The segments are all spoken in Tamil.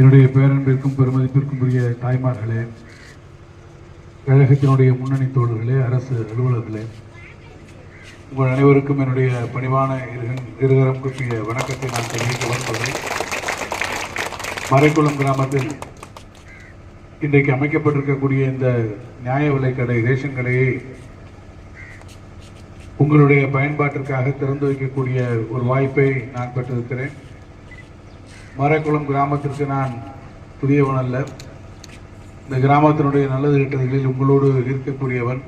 என்னுடைய பேரன்பிற்கும் பெருமதிப்பிற்கும் உரிய தாய்மார்களே, கழகத்தினுடைய முன்னணி தோழர்களே, அரசு அலுவலர்களே, உங்கள் அனைவருக்கும் என்னுடைய பணிவான இருகரம் கூப்பிய வணக்கத்தை நான் தெரிவிக்க வருகிறேன். மறைக்குளம் கிராமத்தில் இன்றைக்கு அமைக்கப்பட்டிருக்கக்கூடிய இந்த நியாய விலை கடை, ரேஷன் கடையை உங்களுடைய பயன்பாட்டிற்காக திறந்து வைக்கக்கூடிய ஒரு வாய்ப்பை நான் பெற்றிருக்கிறேன். மறைக்குளம் கிராமத்திற்கு நான் புதியவன் அல்ல. இந்த கிராமத்தினுடைய நல்லது கெட்டதுகளில் உங்களோடு இருக்கக்கூடியவன்.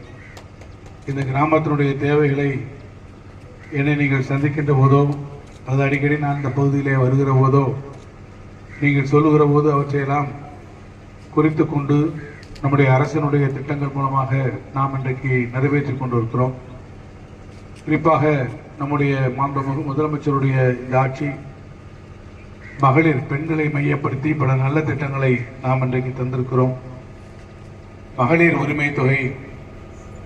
இந்த கிராமத்தினுடைய தேவைகளை என்னை நீங்கள் சந்திக்கின்ற போதோ, அது அடிக்கடி நான் இந்த பகுதியிலே வருகிற போதோ, நீங்கள் சொல்லுகிற போது அவற்றையெல்லாம் குறித்து கொண்டு நம்முடைய அரசினுடைய திட்டங்கள் மூலமாக நாம் இன்றைக்கு நிறைவேற்றி கொண்டிருக்கிறோம். குறிப்பாக நம்முடைய மாண்புமிகு முதலமைச்சருடைய இந்த ஆட்சி மகளிர் பெண்களை மையப்படுத்தி பல நல்ல திட்டங்களை நாம் இன்றைக்கு தந்திருக்கிறோம். மகளிர் உரிமை தொகை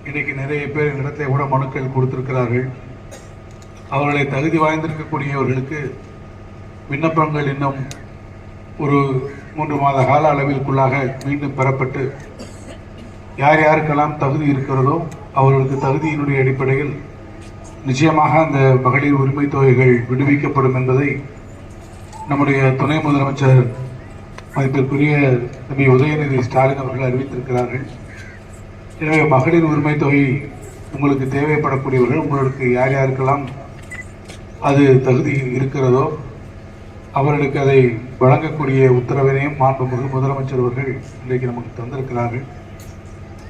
இன்றைக்கு நிறைய பேர் இடத்தை கூட மனுக்கள் கொடுத்திருக்கிறார்கள். அவர்களை தகுதி வாய்ந்திருக்கக்கூடியவர்களுக்கு விண்ணப்பங்கள் இன்னும் ஒரு 3 மாத கால அளவிற்குள்ளாக மீண்டும் பெறப்பட்டு யார் யாருக்கெல்லாம் தகுதி இருக்கிறதோ அவர்களுக்கு தகுதியினுடைய அடிப்படையில் நிச்சயமாக அந்த மகளிர் உரிமை தொகைகள் விடுவிக்கப்படும் என்பதை நம்முடைய துணை முதலமைச்சர் மதிப்பிற்குரிய தம்பி உதயநிதி ஸ்டாலின் அவர்கள் அறிவித்திருக்கிறார்கள். எனவே மகளிர் உரிமை தொகை உங்களுக்கு தேவைப்படக்கூடியவர்கள், உங்களுக்கு யார் யாருக்கெல்லாம் அது தகுதி இருக்கிறதோ அவர்களுக்கு அதை வழங்கக்கூடிய உத்தரவினையும் மாண்புமிகு முதலமைச்சர் அவர்கள் இன்றைக்கு நமக்கு தந்திருக்கிறார்கள்.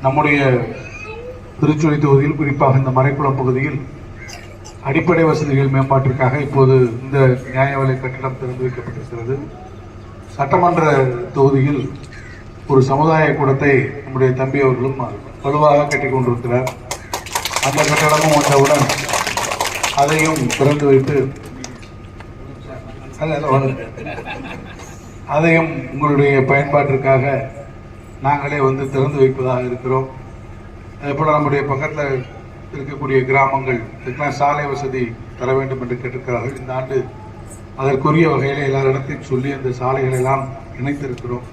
நம்முடைய திருச்சுழி தொகுதியில், குறிப்பாக இந்த மறைக்குளம் பகுதியில் அடிப்படை வசதிகள் மேம்பாட்டிற்காக இப்போது இந்த நியாய விலை கட்டிடம் திறந்து வைக்கப்பட்டிருக்கிறது. சட்டமன்ற தொகுதியில் ஒரு சமுதாய கூடத்தை நம்முடைய தம்பி அவர்களும் வலுவாக கட்டிக் கொண்டிருக்கிறார். அந்த கட்டடமும் வந்தவுடன் அதையும் திறந்து வைத்து அதையும் உங்களுடைய பயன்பாட்டிற்காக நாங்களே வந்து திறந்து வைப்பதாக இருக்கிறோம். அதேபோல் நம்முடைய பக்கத்தில் இருக்கக்கூடிய கிராமங்கள் இதுக்கெல்லாம் சாலை வசதி தர வேண்டும் என்று கேட்டிருக்கிறார்கள். இந்த ஆண்டு அதற்குரிய வகையில் எல்லாரிடத்தையும் சொல்லி அந்த சாலைகளை எல்லாம் இணைத்திருக்கிறோம்.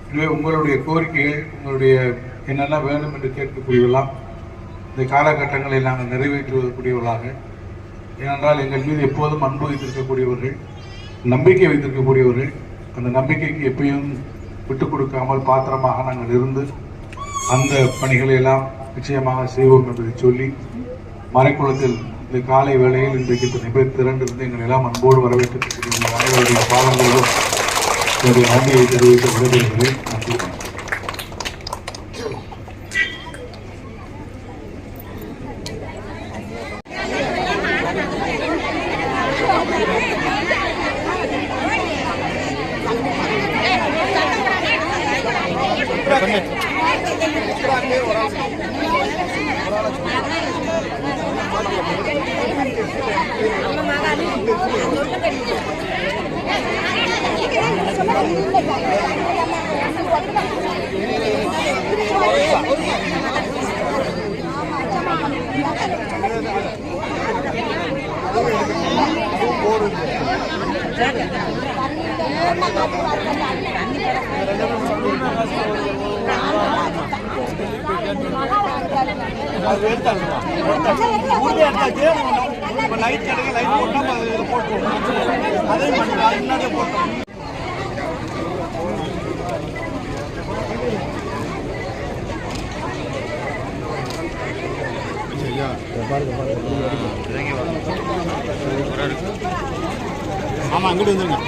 எனவே உங்களுடைய கோரிக்கைகள், உங்களுடைய என்னென்ன வேண்டும் என்று கேட்கக்கூடியவெல்லாம் இந்த காலகட்டங்களில் நாங்கள் நிறைவேற்றுவதற்குரியவர்களாக, ஏனென்றால் எங்கள் மீது எப்போதும் அன்பு வைத்திருக்கக்கூடியவர்கள், நம்பிக்கை வைத்திருக்கக்கூடியவர்கள், அந்த நம்பிக்கைக்கு எப்பயும் விட்டுக் கொடுக்காமல் பாத்திரமாக நாங்கள் இருந்து அந்த பணிகளை எல்லாம் நிச்சயமாக செய்வோம் என்பதை சொல்லி, மறைக்குளத்தில் இந்த காலை வேளையில் இன்றைக்கு இத்தனை பேர் திரண்டிருந்து எங்கள் எல்லாம் அன்போடு வரவேற்றிருக்கக்கூடிய அனைவருடைய பாதங்களோடு என்னுடைய நன்றியை தெரிவிக்க விடைபெறுகிறேன். நன்றி. லைட் கிடைக்க லைட் போட்டோம் அதே முன்னாடியே போட்டோம். ஆமா அங்கிட்டு வந்துருங்க.